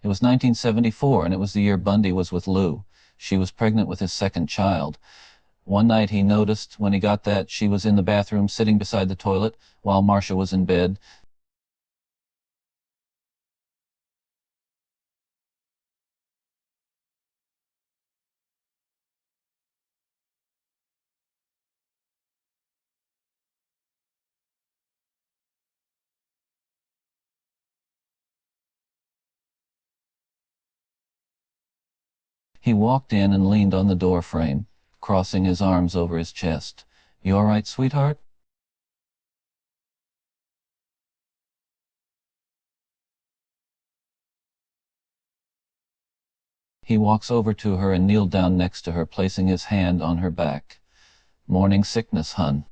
It was 1974, and it was the year Bundy was with Lou. She was pregnant with his second child. One night he noticed, when he got that, she was in the bathroom sitting beside the toilet while Marcia was in bed. He walked in and leaned on the door frame, crossing his arms over his chest. "You all right, sweetheart?" He walks over to her and kneeled down next to her, placing his hand on her back. "Morning sickness, hun."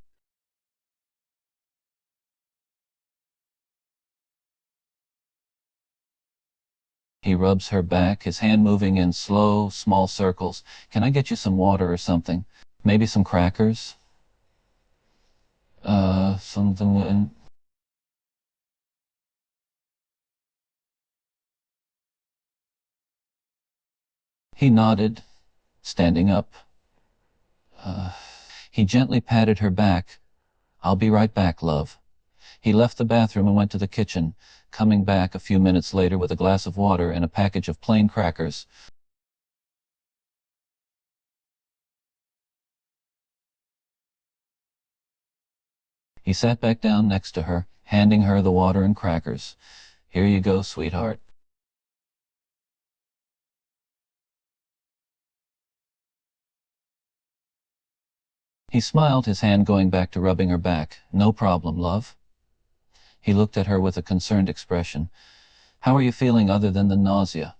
He rubs her back, his hand moving in slow, small circles. "Can I get you some water or something? Maybe some crackers?" Something. He nodded, standing up. Uh, he gently patted her back. "I'll be right back, love." He left the bathroom and went to the kitchen, coming back a few minutes later with a glass of water and a package of plain crackers. He sat back down next to her, handing her the water and crackers. "Here you go, sweetheart." He smiled, his hand going back to rubbing her back. "No problem, love." He looked at her with a concerned expression. "How are you feeling other than the nausea?"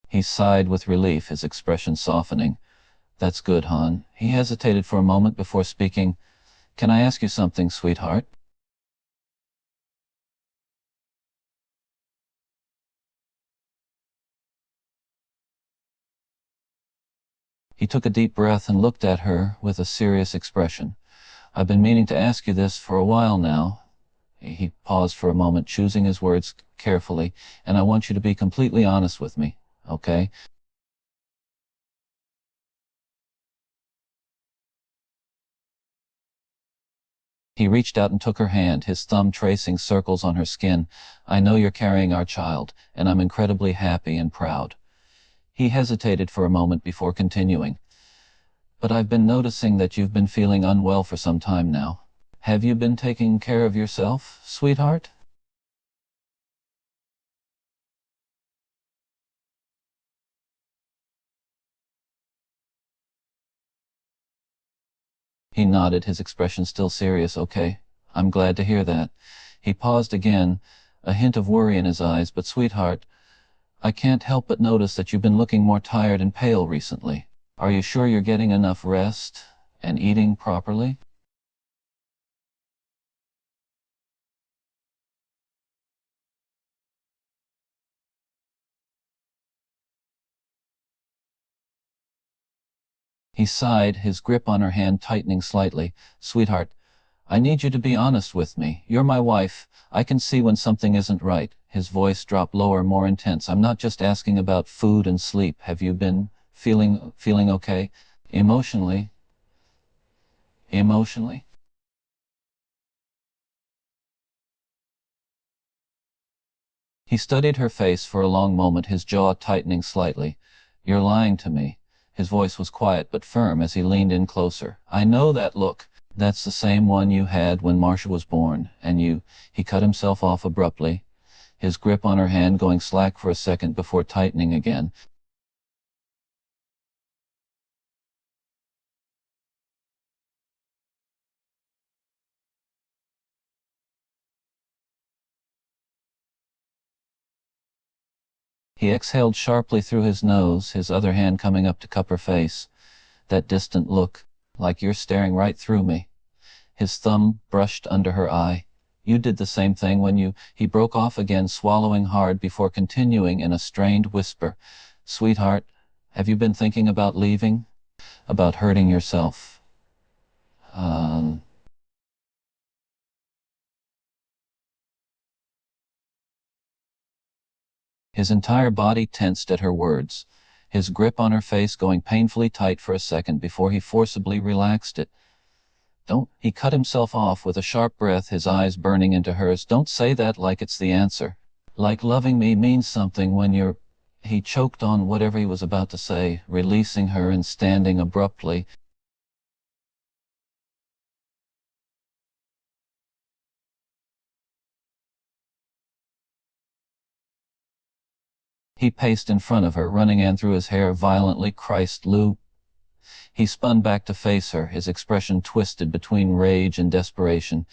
He sighed with relief, his expression softening. "That's good, hon." He hesitated for a moment before speaking. "Can I ask you something, sweetheart?" He took a deep breath and looked at her with a serious expression. "I've been meaning to ask you this for a while now." He paused for a moment, choosing his words carefully. "And I want you to be completely honest with me, okay?" He reached out and took her hand, his thumb tracing circles on her skin. "I know you're carrying our child, and I'm incredibly happy and proud." He hesitated for a moment before continuing. "But I've been noticing that you've been feeling unwell for some time now. Have you been taking care of yourself, sweetheart?" He nodded, his expression still serious. "Okay, I'm glad to hear that." He paused again, a hint of worry in his eyes. "But sweetheart, I can't help but notice that you've been looking more tired and pale recently. Are you sure you're getting enough rest and eating properly?" He sighed, his grip on her hand tightening slightly. "Sweetheart, I need you to be honest with me. You're my wife. I can see when something isn't right." His voice dropped lower, more intense. "I'm not just asking about food and sleep. Have you been feeling okay? Emotionally? Emotionally?" He studied her face for a long moment, his jaw tightening slightly. "You're lying to me." His voice was quiet but firm as he leaned in closer. "I know that look. That's the same one you had when Marcia was born. And you—" He cut himself off abruptly, his grip on her hand going slack for a second before tightening again. He exhaled sharply through his nose, his other hand coming up to cup her face. "That distant look, like you're staring right through me." His thumb brushed under her eye. "You did the same thing when you—" He broke off again, swallowing hard before continuing in a strained whisper. "Sweetheart, have you been thinking about leaving? About hurting yourself?" Um, His entire body tensed at her words, his grip on her face going painfully tight for a second before he forcibly relaxed it. Don't, he cut himself off with a sharp breath, his eyes burning into hers. Don't say that like it's the answer. Like loving me means something when you're... He choked on whatever he was about to say, releasing her and standing abruptly. He paced in front of her, running Anne through his hair violently. Christ, Lou. He spun back to face her, his expression twisted between rage and desperation.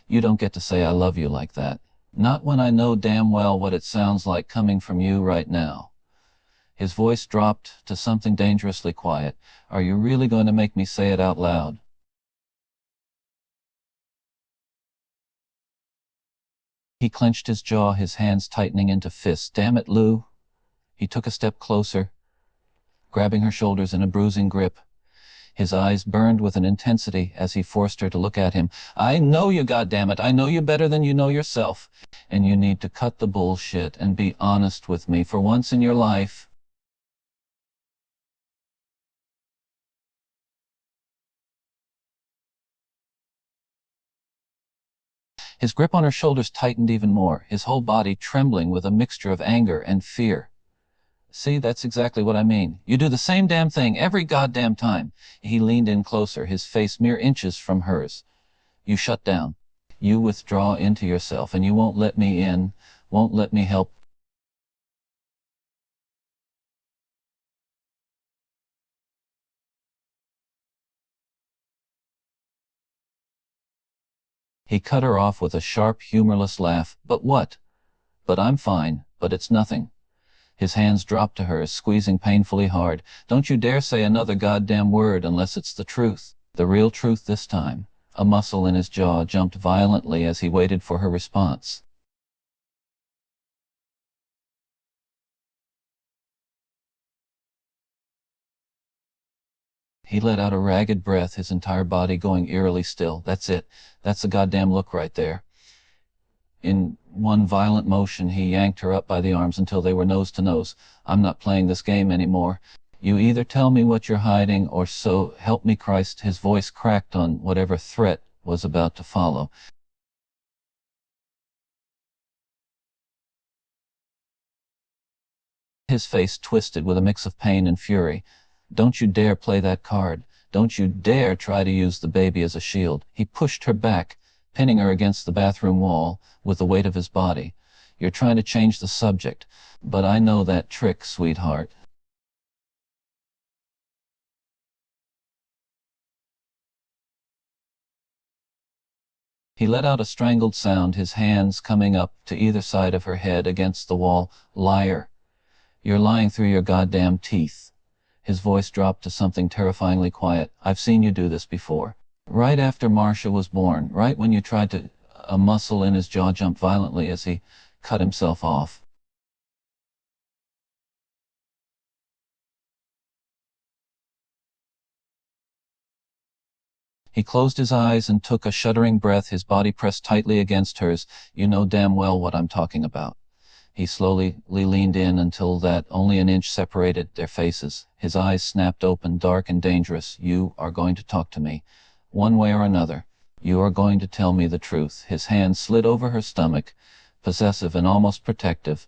You don't get to say I love you like that. Not when I know damn well what it sounds like coming from you right now. His voice dropped to something dangerously quiet. Are you really going to make me say it out loud? He clenched his jaw, his hands tightening into fists. Damn it, Lou. He took a step closer, grabbing her shoulders in a bruising grip. His eyes burned with an intensity as he forced her to look at him. I know you, goddammit. I know you better than you know yourself. And you need to cut the bullshit and be honest with me for once in your life. His grip on her shoulders tightened even more, his whole body trembling with a mixture of anger and fear. See, that's exactly what I mean. You do the same damn thing every goddamn time. He leaned in closer, his face mere inches from hers. You shut down. You withdraw into yourself, and you won't let me in, won't let me help. He cut her off with a sharp, humorless laugh. But what? But I'm fine, but it's nothing. His hands dropped to hers, squeezing painfully hard. Don't you dare say another goddamn word unless it's the truth. The real truth this time. A muscle in his jaw jumped violently as he waited for her response. He let out a ragged breath, his entire body going eerily still. That's it. That's the goddamn look right there. In one violent motion, he yanked her up by the arms until they were nose to nose. I'm not playing this game anymore. You either tell me what you're hiding, or so help me Christ. His voice cracked on whatever threat was about to follow. His face twisted with a mix of pain and fury. Don't you dare play that card. Don't you dare try to use the baby as a shield. He pushed her back, pinning her against the bathroom wall with the weight of his body. You're trying to change the subject, but I know that trick, sweetheart. He let out a strangled sound, his hands coming up to either side of her head against the wall. Liar. You're lying through your goddamn teeth. His voice dropped to something terrifyingly quiet. I've seen you do this before. Right after Marcia was born, right when you tried to... A muscle in his jaw jumped violently as he cut himself off. He closed his eyes and took a shuddering breath, his body pressed tightly against hers. You know damn well what I'm talking about. He slowly leaned in until that only an inch separated their faces. His eyes snapped open, dark and dangerous. You are going to talk to me, one way or another. You are going to tell me the truth. His hand slid over her stomach, possessive and almost protective.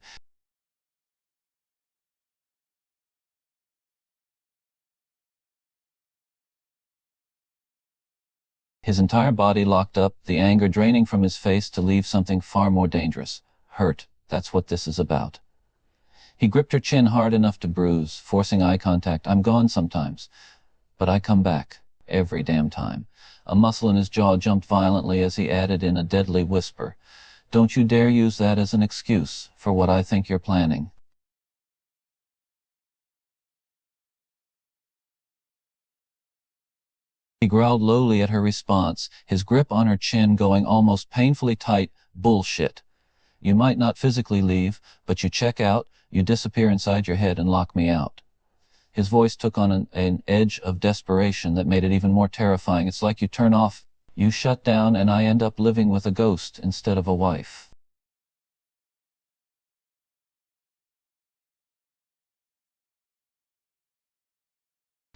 His entire body locked up, the anger draining from his face to leave something far more dangerous. Hurt. That's what this is about. He gripped her chin hard enough to bruise, forcing eye contact. I'm gone sometimes, but I come back. Every damn time. A muscle in his jaw jumped violently as he added in a deadly whisper. Don't you dare use that as an excuse for what I think you're planning. He growled lowly at her response, his grip on her chin going almost painfully tight. Bullshit. You might not physically leave, but you check out, you disappear inside your head and lock me out. His voice took on an edge of desperation that made it even more terrifying. It's like you turn off, you shut down, and I end up living with a ghost instead of a wife.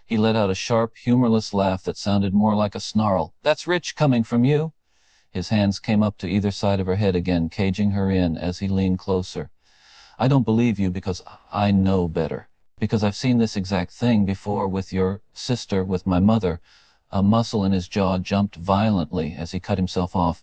He let out a sharp, humorless laugh that sounded more like a snarl. That's rich coming from you. His hands came up to either side of her head again, caging her in as he leaned closer. I don't believe you because I know better. Because I've seen this exact thing before with your sister, with my mother. A muscle in his jaw jumped violently as he cut himself off.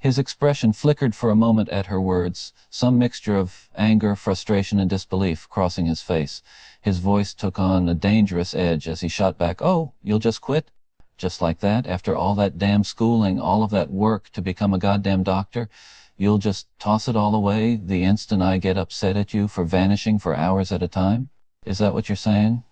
His expression flickered for a moment at her words, some mixture of anger, frustration, and disbelief crossing his face. His voice took on a dangerous edge as he shot back, "Oh, you'll just quit? Just like that? After all that damn schooling, all of that work to become a goddamn doctor? You'll just toss it all away the instant I get upset at you for vanishing for hours at a time? Is that what you're saying?"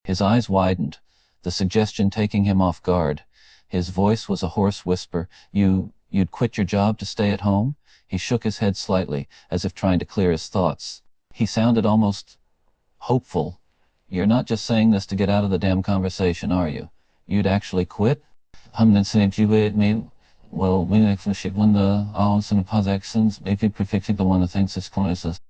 His eyes widened, the suggestion taking him off guard. His voice was a hoarse whisper. You'd quit your job to stay at home?" He shook his head slightly, as if trying to clear his thoughts. He sounded almost hopeful. "You're not just saying this to get out of the damn conversation, are you? You'd actually quit?" "Hamnen said you would mean, well, we actually when the hours and pause actions, maybe prefixing the one of things is closes."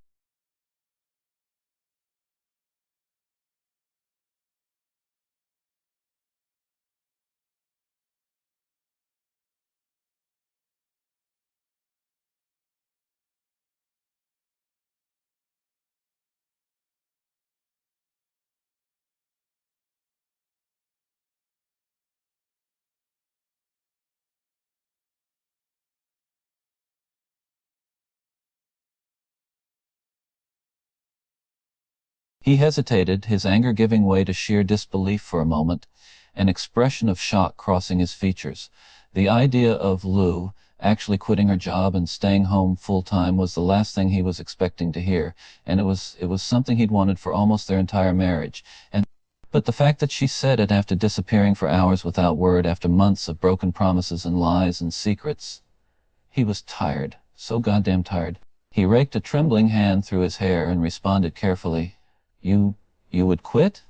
He hesitated, his anger giving way to sheer disbelief for a moment, an expression of shock crossing his features. The idea of Lou actually quitting her job and staying home full-time was the last thing he was expecting to hear, and it was something he'd wanted for almost their entire marriage. But the fact that she said it after disappearing for hours without word, after months of broken promises and lies and secrets. He was tired, so goddamn tired. He raked a trembling hand through his hair and responded carefully, "You, you would quit?"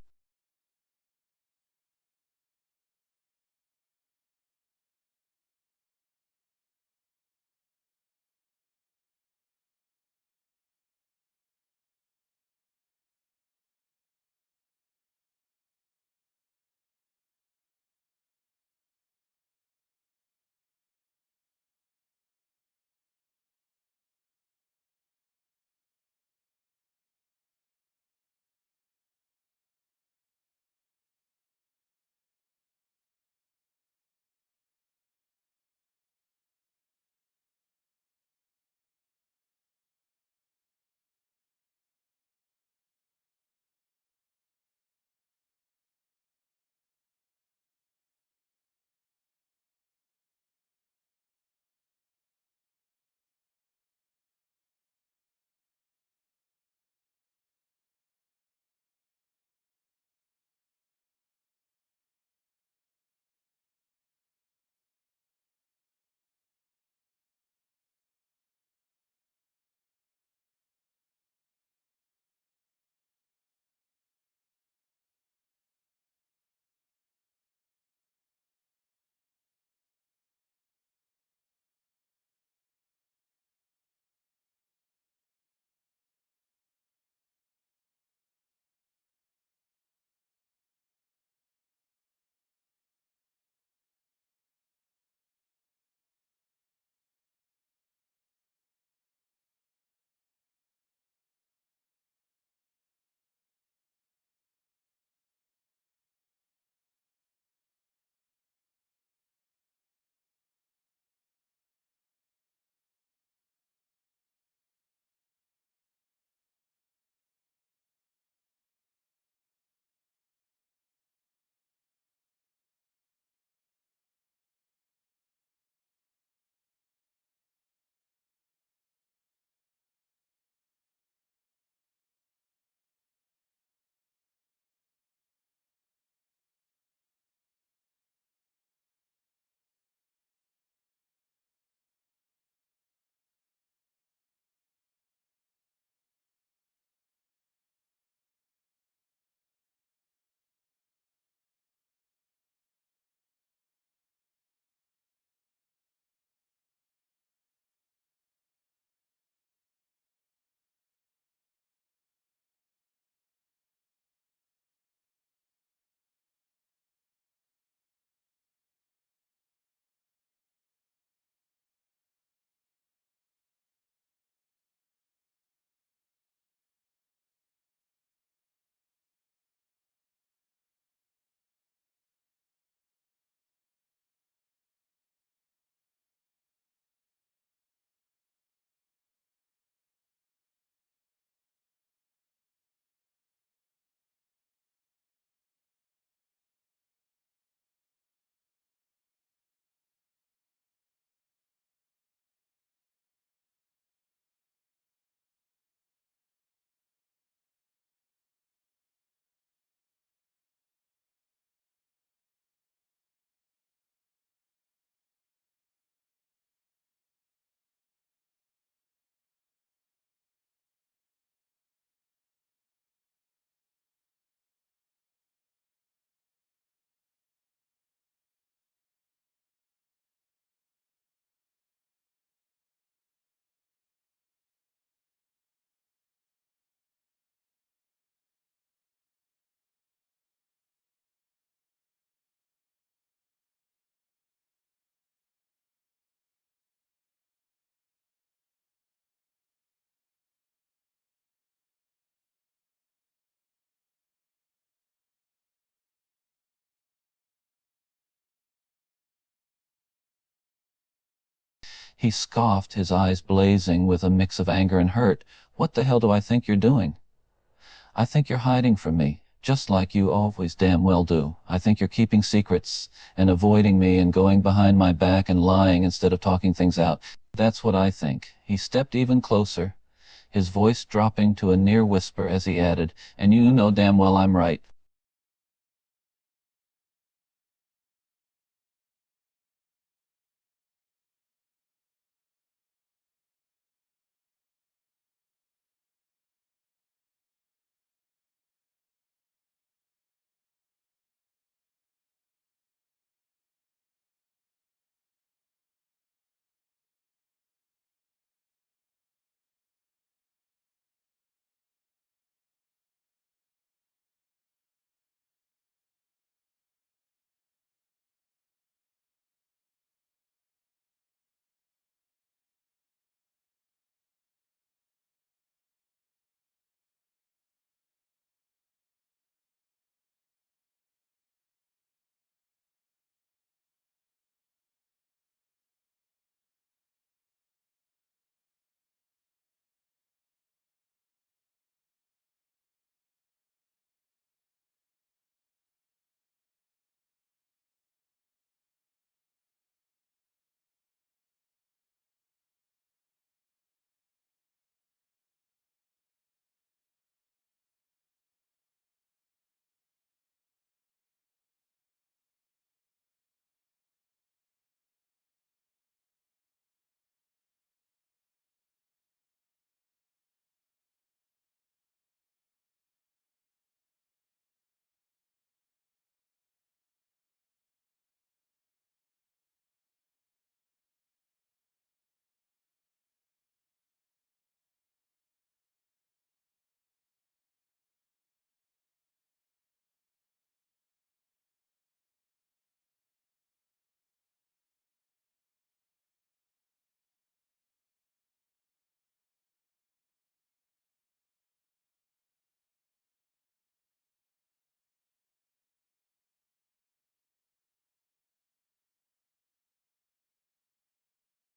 He scoffed, his eyes blazing with a mix of anger and hurt. "What the hell do I think you're doing?" "I think you're hiding from me, just like you always damn well do. I think you're keeping secrets and avoiding me and going behind my back and lying instead of talking things out. That's what I think." He stepped even closer, his voice dropping to a near whisper as he added, "And you know damn well I'm right."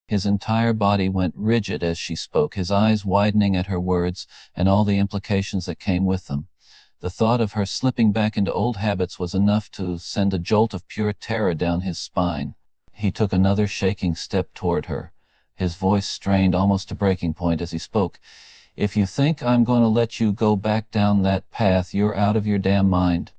His entire body went rigid as she spoke, his eyes widening at her words and all the implications that came with them. The thought of her slipping back into old habits was enough to send a jolt of pure terror down his spine. He took another shaking step toward her, his voice strained almost to breaking point as he spoke. "If you think I'm going to let you go back down that path, you're out of your damn mind."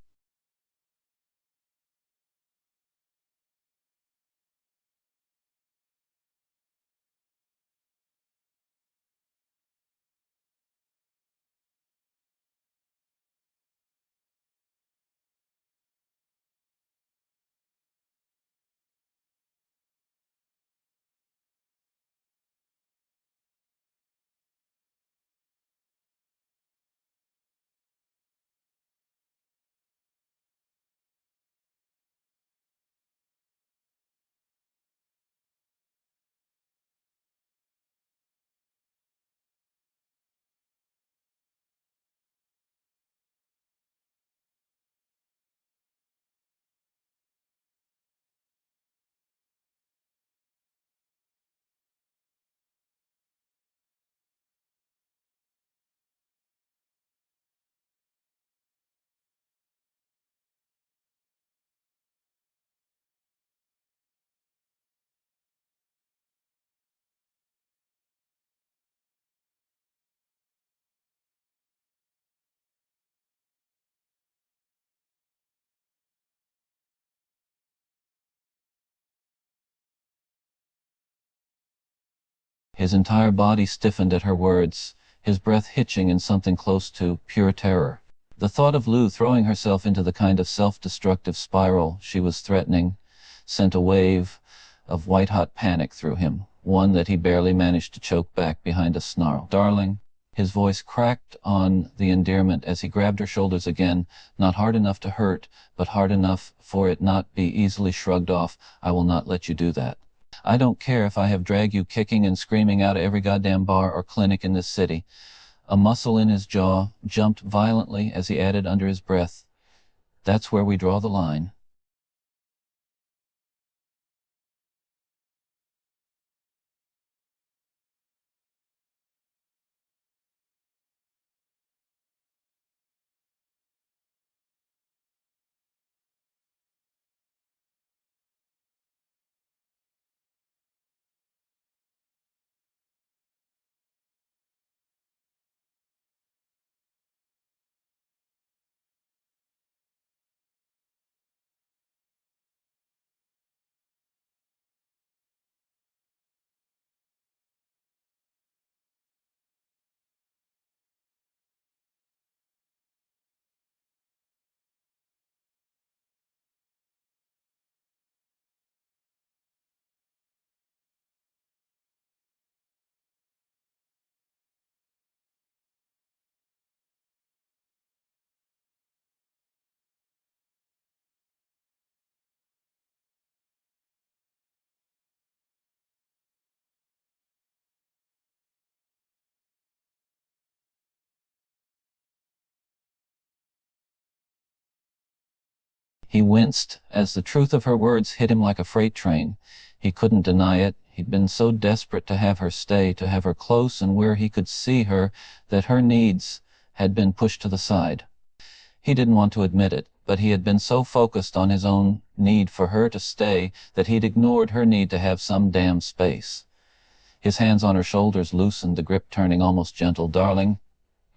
His entire body stiffened at her words, his breath hitching in something close to pure terror. The thought of Lou throwing herself into the kind of self-destructive spiral she was threatening sent a wave of white-hot panic through him, one that he barely managed to choke back behind a snarl. "Darling." His voice cracked on the endearment as he grabbed her shoulders again, not hard enough to hurt, but hard enough for it not be easily shrugged off. "I will not let you do that. I don't care if I have dragged you kicking and screaming out of every goddamn bar or clinic in this city." A muscle in his jaw jumped violently as he added under his breath, "That's where we draw the line." He winced as the truth of her words hit him like a freight train. He couldn't deny it. He'd been so desperate to have her stay, to have her close and where he could see her, that her needs had been pushed to the side. He didn't want to admit it, but he had been so focused on his own need for her to stay that he'd ignored her need to have some damn space. His hands on her shoulders loosened, the grip turning almost gentle. "Darling,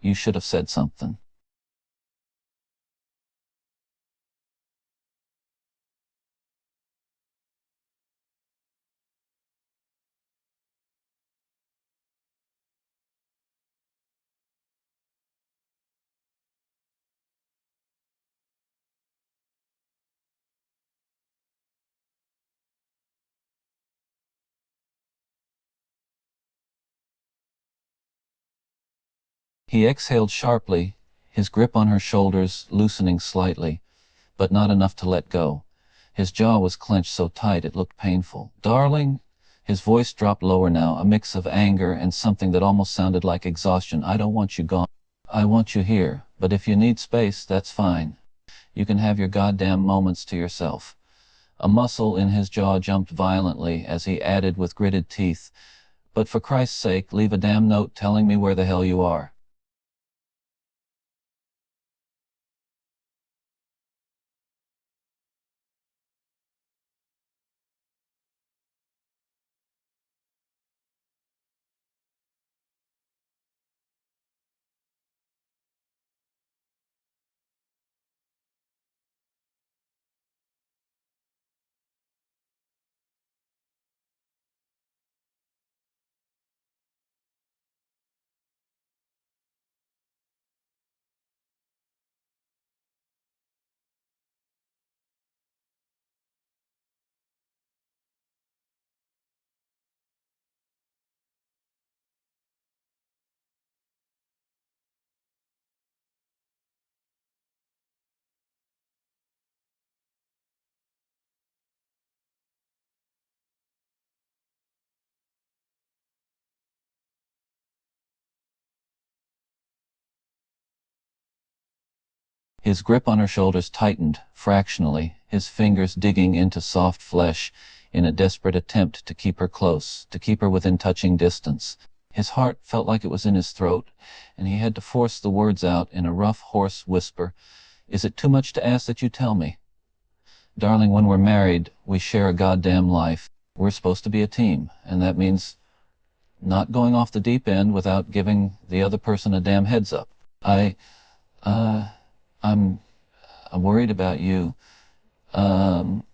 you should have said something." He exhaled sharply, his grip on her shoulders loosening slightly, but not enough to let go. His jaw was clenched so tight it looked painful. "Darling," his voice dropped lower now, a mix of anger and something that almost sounded like exhaustion. "I don't want you gone. I want you here. But if you need space, that's fine. You can have your goddamn moments to yourself." A muscle in his jaw jumped violently as he added with gritted teeth, "But for Christ's sake, leave a damn note telling me where the hell you are." His grip on her shoulders tightened, fractionally, his fingers digging into soft flesh in a desperate attempt to keep her close, to keep her within touching distance. His heart felt like it was in his throat, and he had to force the words out in a rough, hoarse whisper. "Is it too much to ask that you tell me? Darling, when we're married, we share a goddamn life. We're supposed to be a team, and that means not going off the deep end without giving the other person a damn heads up. I, uh, I'm, I'm worried about you. Um,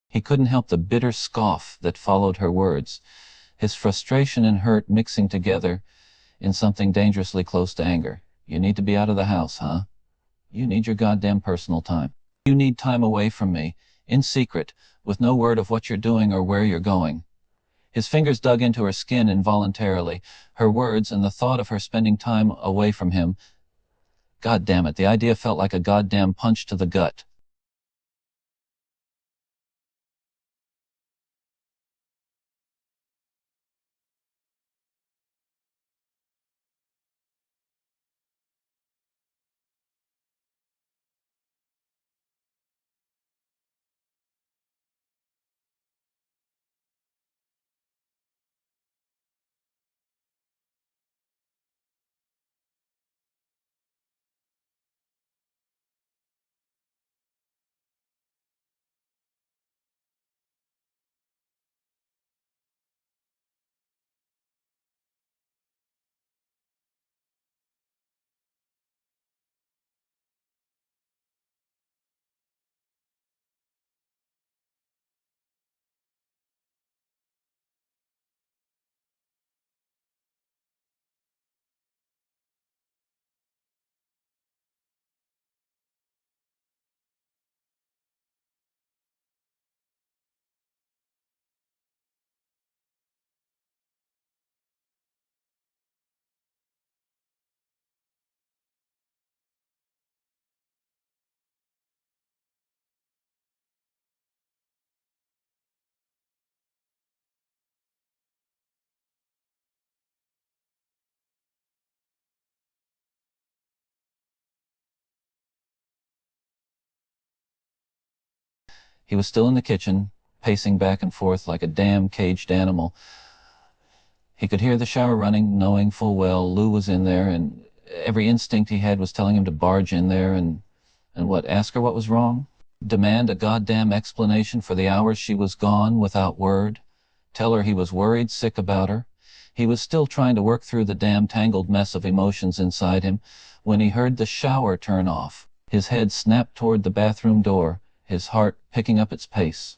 He couldn't help the bitter scoff that followed her words, his frustration and hurt mixing together in something dangerously close to anger. "You need to be out of the house, huh? You need your goddamn personal time. You need time away from me, in secret, with no word of what you're doing or where you're going." His fingers dug into her skin involuntarily, her words and the thought of her spending time away from him. God damn it, the idea felt like a goddamn punch to the gut. He was still in the kitchen, pacing back and forth like a damn caged animal. He could hear the shower running, knowing full well Lou was in there, and every instinct he had was telling him to barge in there and what, ask her what was wrong? Demand a goddamn explanation for the hours she was gone without word? Tell her he was worried sick about her? He was still trying to work through the damn tangled mess of emotions inside him when he heard the shower turn off. His head snapped toward the bathroom door, his heart picking up its pace.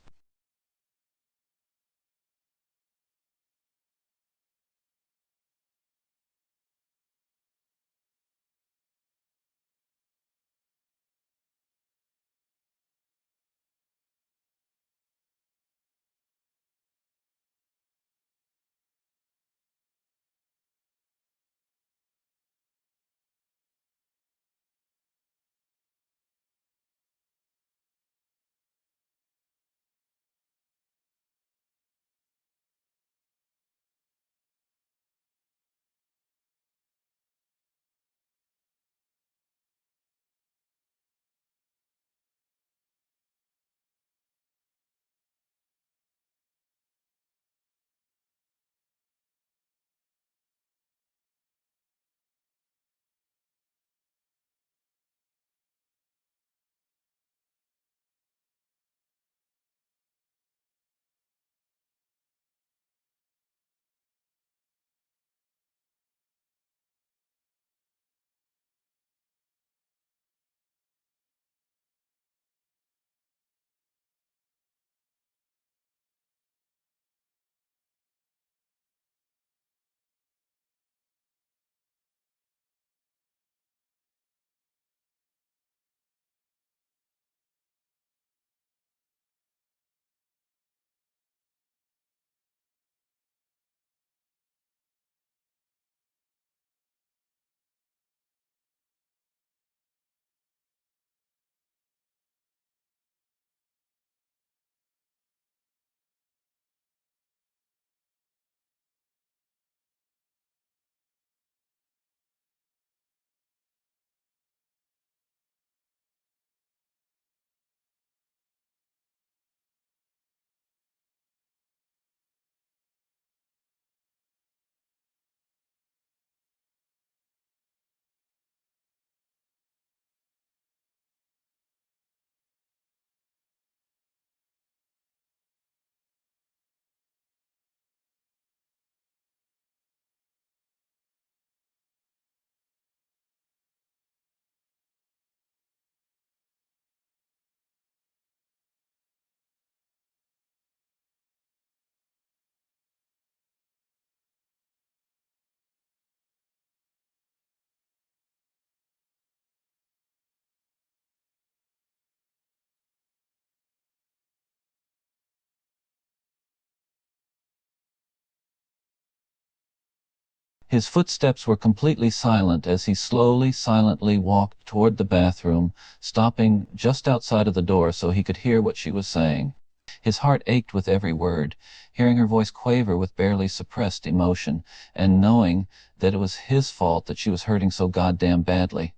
His footsteps were completely silent as he slowly, silently walked toward the bathroom, stopping just outside of the door so he could hear what she was saying. His heart ached with every word, hearing her voice quaver with barely suppressed emotion, and knowing that it was his fault that she was hurting so goddamn badly.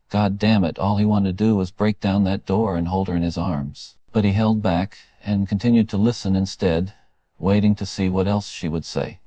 God damn it, all he wanted to do was break down that door and hold her in his arms. But he held back, and continued to listen instead, waiting to see what else she would say.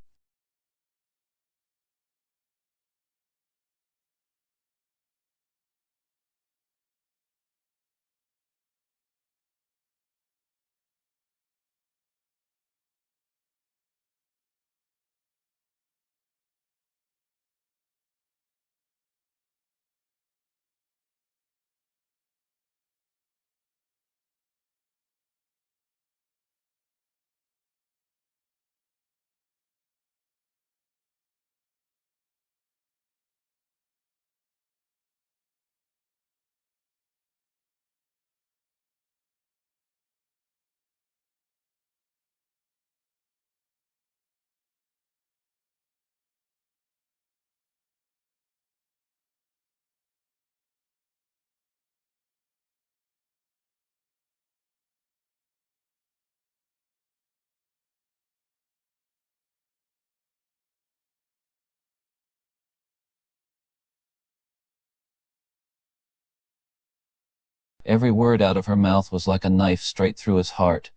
Every word out of her mouth was like a knife straight through his heart.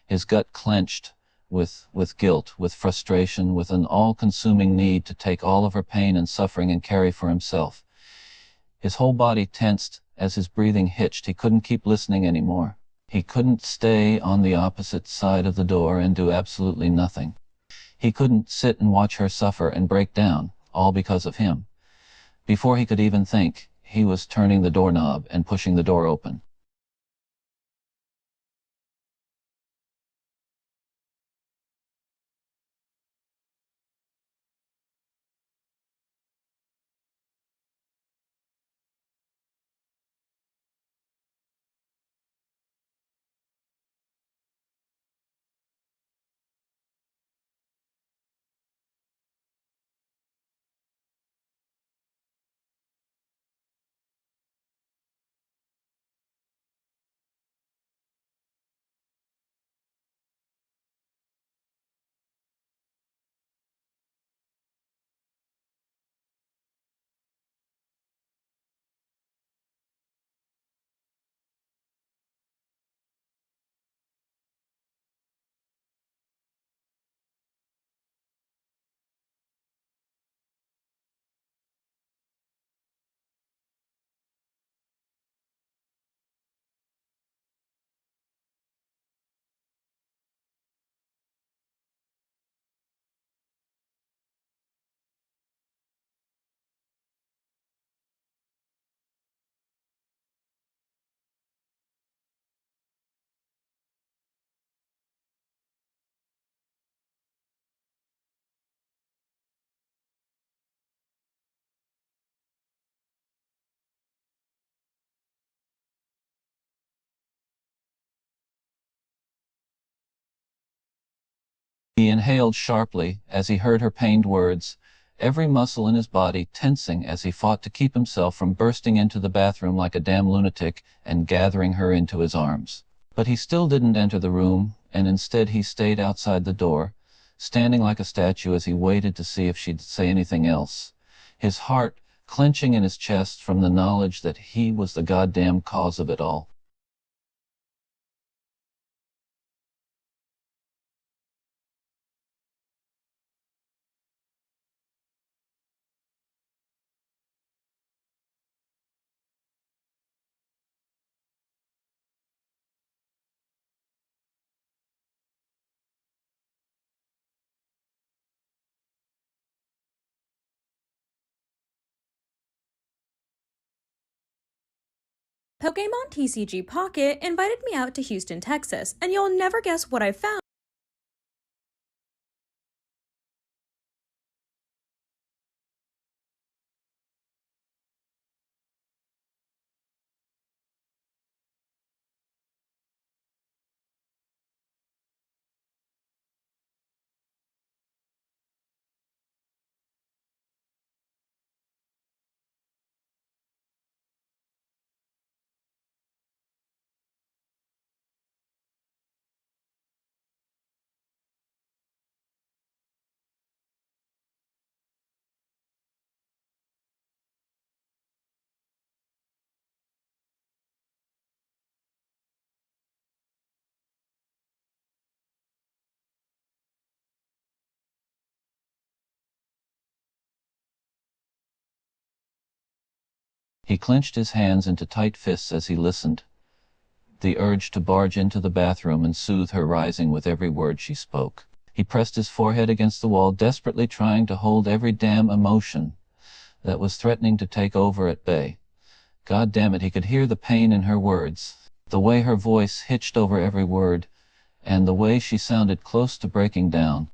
His gut clenched with guilt, with frustration, with an all-consuming need to take all of her pain and suffering and carry for himself. His whole body tensed as his breathing hitched. He couldn't keep listening anymore. He couldn't stay on the opposite side of the door and do absolutely nothing. He couldn't sit and watch her suffer and break down, all because of him. Before he could even think, he was turning the doorknob and pushing the door open. He inhaled sharply as he heard her pained words, every muscle in his body tensing as he fought to keep himself from bursting into the bathroom like a damn lunatic and gathering her into his arms. But he still didn't enter the room, and instead he stayed outside the door, standing like a statue as he waited to see if she'd say anything else, his heart clenching in his chest from the knowledge that he was the goddamn cause of it all. Pokemon TCG Pocket invited me out to Houston, Texas, and you'll never guess what I found. He clenched his hands into tight fists as he listened, the urge to barge into the bathroom and soothe her rising with every word she spoke. He pressed his forehead against the wall, desperately trying to hold every damn emotion that was threatening to take over at bay. God damn it, he could hear the pain in her words, the way her voice hitched over every word, and the way she sounded close to breaking down.